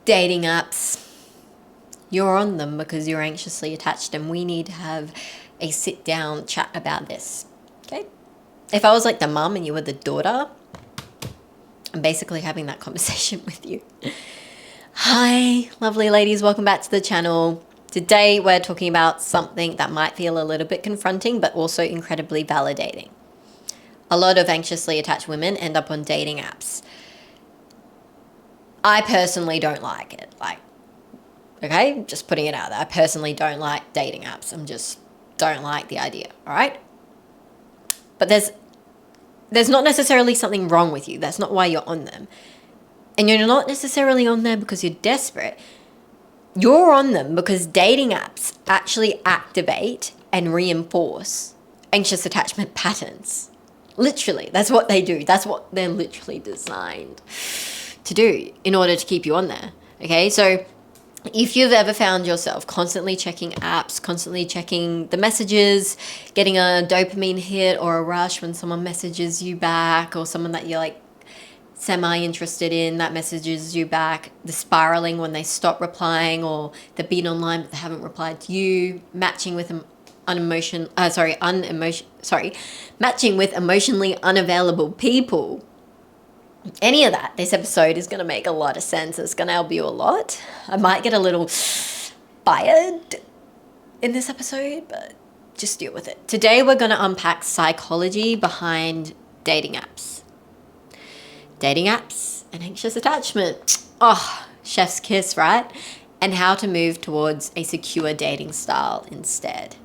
Dating apps. You're on them because you're anxiously attached, and we need to have a sit down chat about this. Okay? If I was like the mum and you were the daughter, I'm basically having that conversation with you. Hi, lovely ladies. Welcome back to the channel. Today we're talking about something that might feel a little bit confronting, but also incredibly validating. A lot of anxiously attached women end up on dating apps. I personally don't like it. Okay, just putting it out there. I personally don't like dating apps. Don't like the idea, all right? But there's not necessarily something wrong with you. That's not why you're on them. And you're not necessarily on there because you're desperate. You're on them because dating apps actually activate and reinforce anxious attachment patterns. Literally, that's what they do. That's what they're literally designed to do in order to keep you on there. Okay, so if you've ever found yourself constantly checking apps, constantly checking the messages, getting a dopamine hit or a rush when someone messages you back, or someone that you're like semi-interested in that messages you back, the spiraling when they stop replying, or they've been online but they haven't replied to you, matching with matching with emotionally unavailable people. Any of that, this episode is going to make a lot of sense. It's going to help you a lot. I might get a little fired in this episode, but just deal with it. Today, we're going to unpack psychology behind dating apps. Dating apps and anxious attachment. Oh, chef's kiss, right? And how to move towards a secure dating style instead.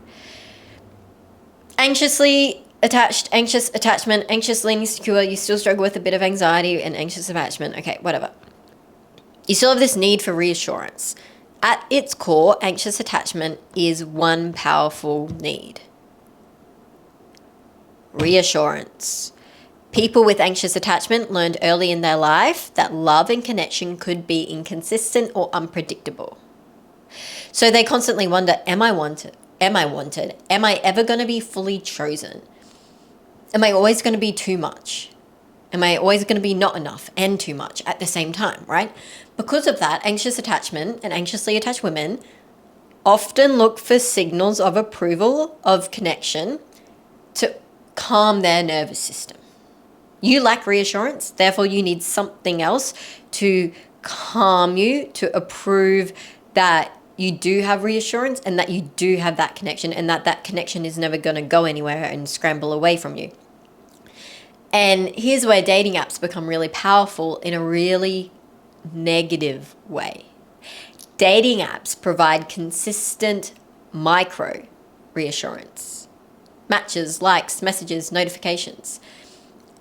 Anxiously attached, anxious attachment, anxiously insecure, you still struggle with a bit of anxiety and anxious attachment. Okay, whatever. You still have this need for reassurance. At its core, anxious attachment is one powerful need. Reassurance. People with anxious attachment learned early in their life that love and connection could be inconsistent or unpredictable. So they constantly wonder, am I wanted? Am I wanted? Am I ever going to be fully chosen? Am I always going to be too much? Am I always going to be not enough and too much at the same time, right? Because of that, anxious attachment and anxiously attached women often look for signals of approval, of connection, to calm their nervous system. You lack reassurance, therefore you need something else to calm you, to approve that you do have reassurance and that you do have that connection, and that connection is never going to go anywhere and scramble away from you. And here's where dating apps become really powerful in a really negative way. Dating apps provide consistent micro reassurance. Matches, likes, messages, notifications.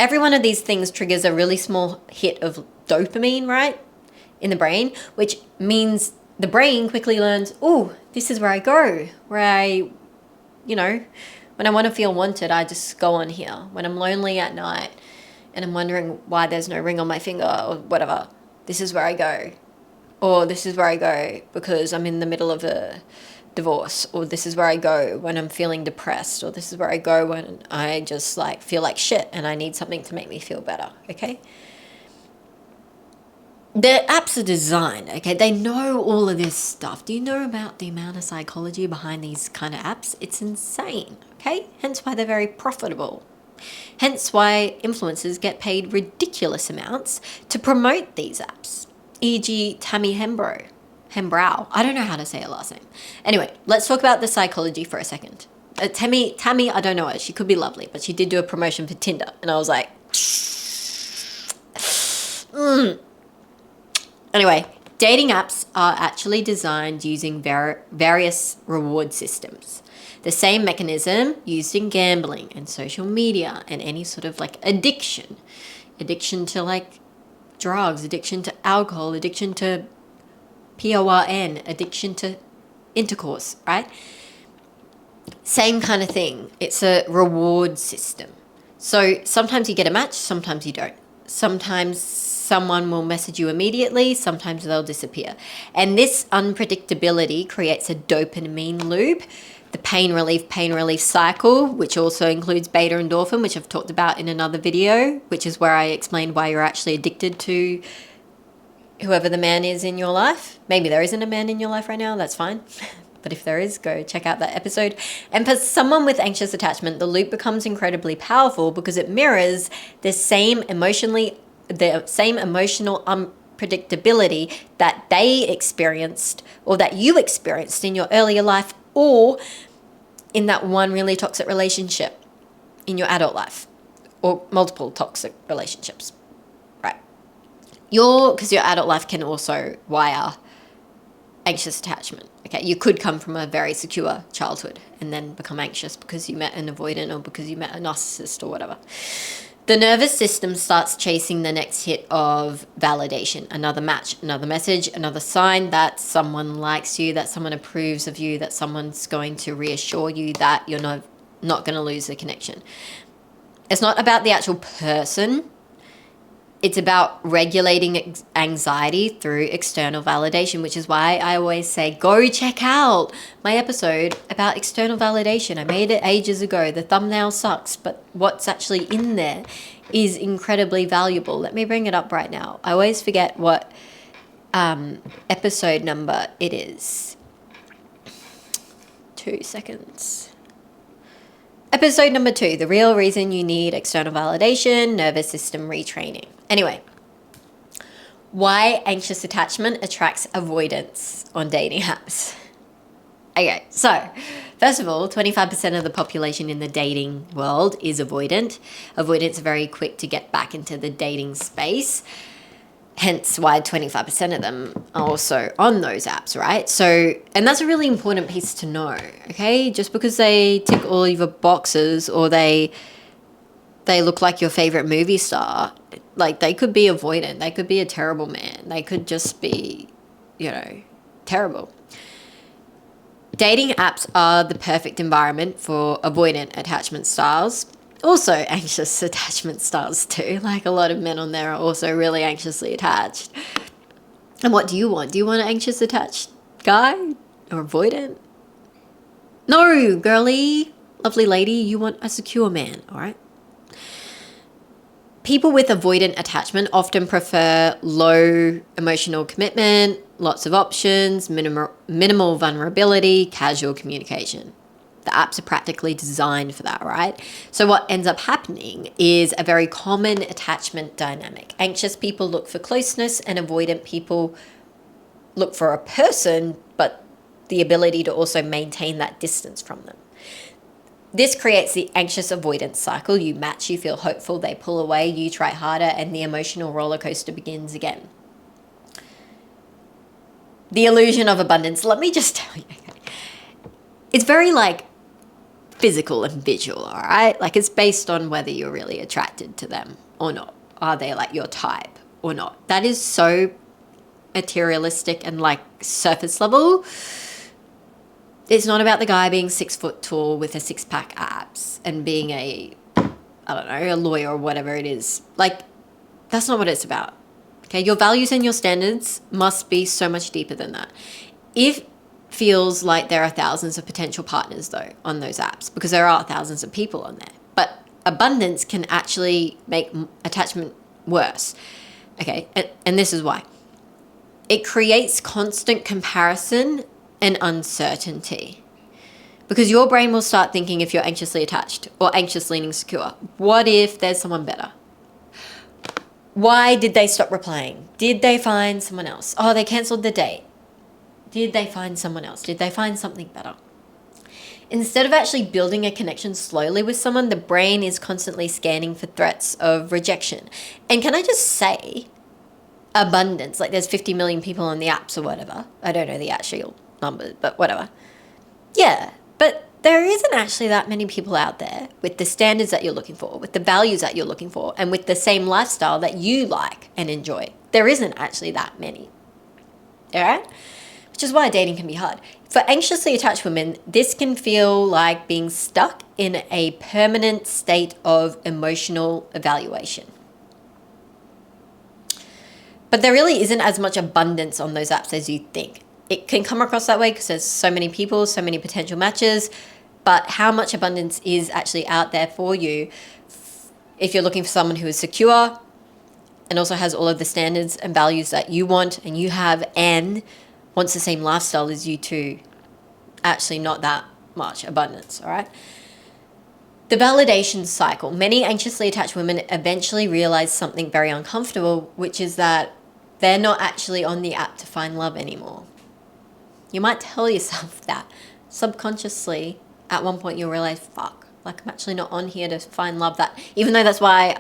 Every one of these things triggers a really small hit of dopamine, right, in the brain, which means the brain quickly learns, oh, this is where I go, when I want to feel wanted, I just go on here. When I'm lonely at night and I'm wondering why there's no ring on my finger or whatever, this is where I go. Or this is where I go because I'm in the middle of a divorce. Or this is where I go when I'm feeling depressed. Or this is where I go when I just feel like shit and I need something to make me feel better, okay? The apps are designed, okay? They know all of this stuff. Do you know about the amount of psychology behind these kind of apps? It's insane, okay? Hence why they're very profitable. Hence why influencers get paid ridiculous amounts to promote these apps. E.g. Tammy Hembrow. I don't know how to say her last name. Anyway, let's talk about the psychology for a second. Tammy, I don't know her. She could be lovely, but she did do a promotion for Tinder. And I was like, Anyway, dating apps are actually designed using various reward systems. The same mechanism used in gambling and social media and any sort of addiction. Addiction to drugs, addiction to alcohol, addiction to porn, addiction to intercourse, right? Same kind of thing. It's a reward system. So sometimes you get a match, sometimes you don't. Sometimes someone will message you immediately, sometimes they'll disappear. And this unpredictability creates a dopamine loop, the pain relief cycle, which also includes beta endorphin, which I've talked about in another video, which is where I explained why you're actually addicted to whoever the man is in your life. Maybe there isn't a man in your life right now, that's fine. But if there is, go check out that episode. And for someone with anxious attachment, the loop becomes incredibly powerful because it mirrors the same emotional unpredictability that they experienced or that you experienced in your earlier life or in that one really toxic relationship in your adult life or multiple toxic relationships, right? Because your adult life can also wire anxious attachment. Okay, you could come from a very secure childhood and then become anxious because you met an avoidant or because you met a narcissist or whatever. The nervous system starts chasing the next hit of validation, another match, another message, another sign that someone likes you, that someone approves of you, that someone's going to reassure you that you're not going to lose the connection. It's not about the actual person. It's about regulating anxiety through external validation, which is why I always say, go check out my episode about external validation. I made it ages ago. The thumbnail sucks, but what's actually in there is incredibly valuable. Let me bring it up right now. I always forget what episode number it is. 2 seconds. Episode number 2, the real reason you need external validation, nervous system retraining. Anyway, why anxious attachment attracts avoidance on dating apps. Okay, so first of all, 25% of the population in the dating world is avoidant. Avoidants are very quick to get back into the dating space. Hence why 25% of them are also on those apps, right? So, and that's a really important piece to know, okay? Just because they tick all of your boxes or they look like your favorite movie star, like they could be avoidant. They could be a terrible man. They could just be, terrible. Dating apps are the perfect environment for avoidant attachment styles. Also anxious attachment styles too. Like a lot of men on there are also really anxiously attached. And what do you want? Do you want an anxious attached guy or avoidant? No, girly, lovely lady, you want a secure man, all right? People with avoidant attachment often prefer low emotional commitment, lots of options, minimal vulnerability, casual communication. The apps are practically designed for that, right? So what ends up happening is a very common attachment dynamic. Anxious people look for closeness and avoidant people look for a person, but the ability to also maintain that distance from them. This creates the anxious avoidance cycle. You match, you feel hopeful, they pull away, you try harder, and the emotional roller coaster begins again. The illusion of abundance. Let me just tell you, it's very physical and visual, all right? Like it's based on whether you're really attracted to them or not. Are they like your type or not? That is so materialistic and surface level. It's not about the guy being 6 foot tall with a 6-pack abs and being a lawyer or whatever it is. That's not what it's about. Okay, your values and your standards must be so much deeper than that. If feels like there are thousands of potential partners though on those apps because there are thousands of people on there, but abundance can actually make attachment worse. Okay, and this is why. It creates constant comparison and uncertainty because your brain will start thinking if you're anxiously attached or anxious leaning secure, what if there's someone better? Why did they stop replying? Did they find someone else? Oh, they cancelled the date. Did they find someone else? Did they find something better? Instead of actually building a connection slowly with someone, the brain is constantly scanning for threats of rejection. And can I just say, abundance, there's 50 million people on the apps or whatever. I don't know the actual numbers, but whatever. Yeah, but there isn't actually that many people out there with the standards that you're looking for, with the values that you're looking for, and with the same lifestyle that you like and enjoy. There isn't actually that many. All right? Which is why dating can be hard. For anxiously attached women, this can feel like being stuck in a permanent state of emotional evaluation. But there really isn't as much abundance on those apps as you think. It can come across that way because there's so many people, so many potential matches, but how much abundance is actually out there for you if you're looking for someone who is secure, and also has all of the standards and values that you want and you have, and wants the same lifestyle as you too. Actually, not that much abundance, all right? The validation cycle. Many anxiously attached women eventually realize something very uncomfortable, which is that they're not actually on the app to find love anymore. You might tell yourself that subconsciously. At one point you'll realize, fuck, like I'm actually not on here to find love. That, even though that's why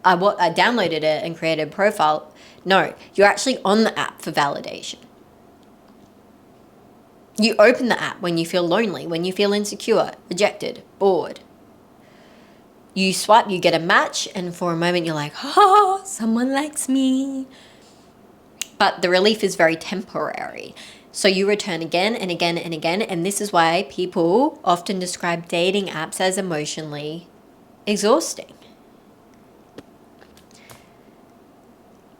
I downloaded it and created a profile. No, you're actually on the app for validation. You open the app when you feel lonely, when you feel insecure, rejected, bored. You swipe, you get a match, and for a moment you're like, oh, someone likes me. But the relief is very temporary. So you return again and again and again, and this is why people often describe dating apps as emotionally exhausting.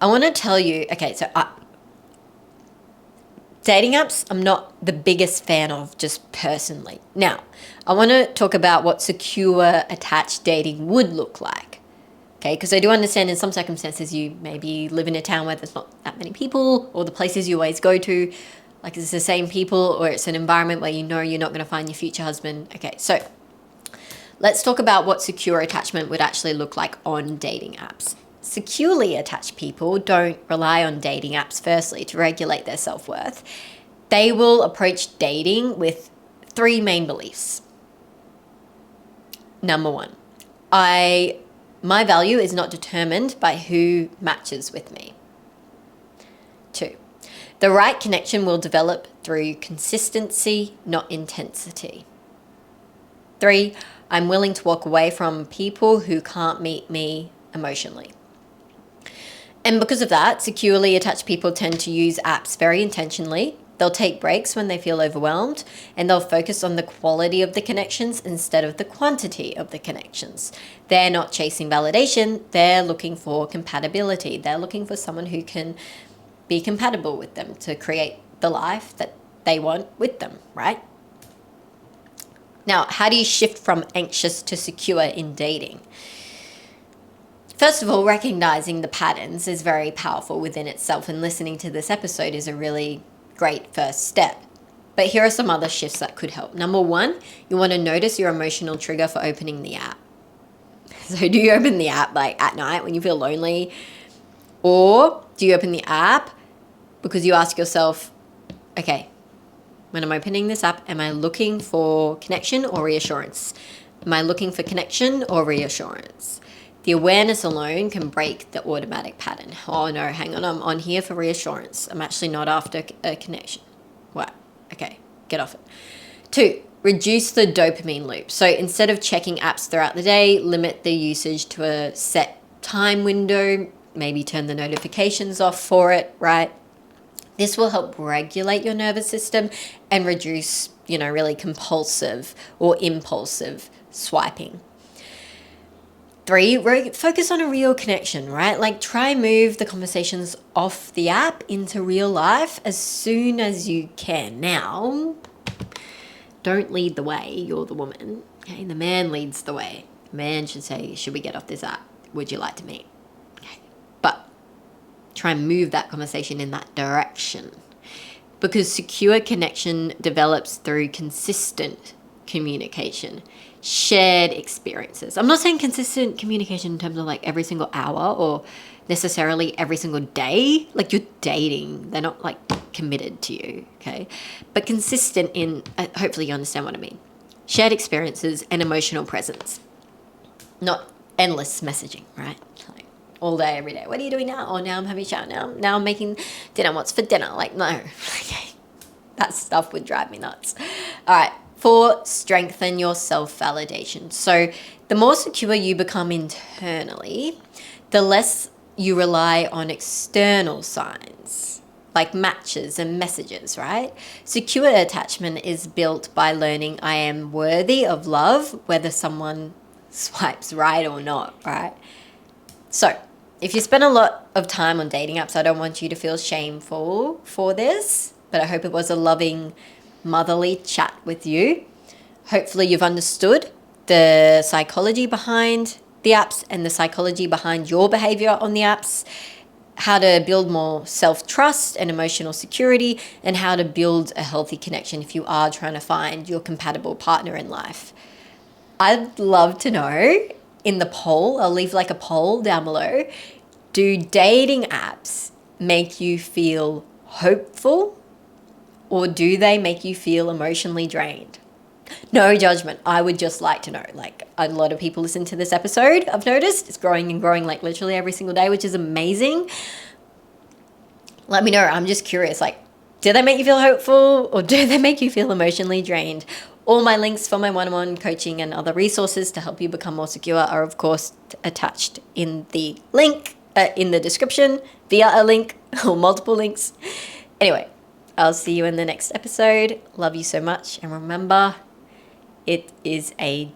I want to tell you, okay, so dating apps, I'm not the biggest fan of just personally. Now, I want to talk about what secure attached dating would look like. Okay, because I do understand in some circumstances you maybe live in a town where there's not that many people, or the places you always go to, like it's the same people, or it's an environment where you know you're not going to find your future husband. Okay, so let's talk about what secure attachment would actually look like on dating apps. Securely attached people don't rely on dating apps firstly to regulate their self-worth. They will approach dating with 3 main beliefs. Number 1, my value is not determined by who matches with me. 2, the right connection will develop through consistency, not intensity. 3, I'm willing to walk away from people who can't meet me emotionally. And because of that, securely attached people tend to use apps very intentionally. They'll take breaks when they feel overwhelmed, and they'll focus on the quality of the connections instead of the quantity of the connections. They're not chasing validation, they're looking for compatibility. They're looking for someone who can be compatible with them to create the life that they want with them, right? Now, how do you shift from anxious to secure in dating? First of all, recognizing the patterns is very powerful within itself, and listening to this episode is a really great first step. But here are some other shifts that could help. Number 1, you want to notice your emotional trigger for opening the app. So do you open the app like at night when you feel lonely? Or do you open the app because you ask yourself, okay, when I'm opening this app, am I looking for connection or reassurance? Am I looking for connection or reassurance? The awareness alone can break the automatic pattern. Oh no, hang on, I'm on here for reassurance. I'm actually not after a connection. What? Okay, get off it. 2, reduce the dopamine loop. So instead of checking apps throughout the day, limit the usage to a set time window, maybe turn the notifications off for it, right? This will help regulate your nervous system and reduce, really compulsive or impulsive swiping. 3, focus on a real connection, right? Like try and move the conversations off the app into real life as soon as you can. Now, don't lead the way, you're the woman. Okay, the man leads the way. The man should say, should we get off this app? Would you like to meet? Okay. But try and move that conversation in that direction. Because secure connection develops through consistent communication, shared experiences. I'm not saying consistent communication in terms of like every single hour or necessarily every single day. Like you're dating, they're not like committed to you, okay? But consistent in, hopefully you understand what I mean. Shared experiences and emotional presence. Not endless messaging, right? Like all day, every day. What are you doing now? Oh, now I'm having a shower. Now I'm making dinner. What's for dinner? Like, no. Okay. That stuff would drive me nuts. All right. 4, strengthen your self-validation. So the more secure you become internally, the less you rely on external signs like matches and messages, right? Secure attachment is built by learning I am worthy of love, whether someone swipes right or not, right? So if you spend a lot of time on dating apps, I don't want you to feel shameful for this, but I hope it was a loving, motherly chat with you. Hopefully you've understood the psychology behind the apps and the psychology behind your behavior on the apps, how to build more self-trust and emotional security, and how to build a healthy connection if you are trying to find your compatible partner in life. I'd love to know in the poll, I'll leave like a poll down below, do dating apps make you feel hopeful, or do they make you feel emotionally drained? No judgment. I would just like to know. Like, a lot of people listen to this episode, I've noticed. It's growing and growing like literally every single day, which is amazing. Let me know. I'm just curious. Like, do they make you feel hopeful, or do they make you feel emotionally drained? All my links for my one-on-one coaching and other resources to help you become more secure are, of course, attached in the link, in the description, via a link or multiple links. Anyway, I'll see you in the next episode. Love you so much. And remember, it is a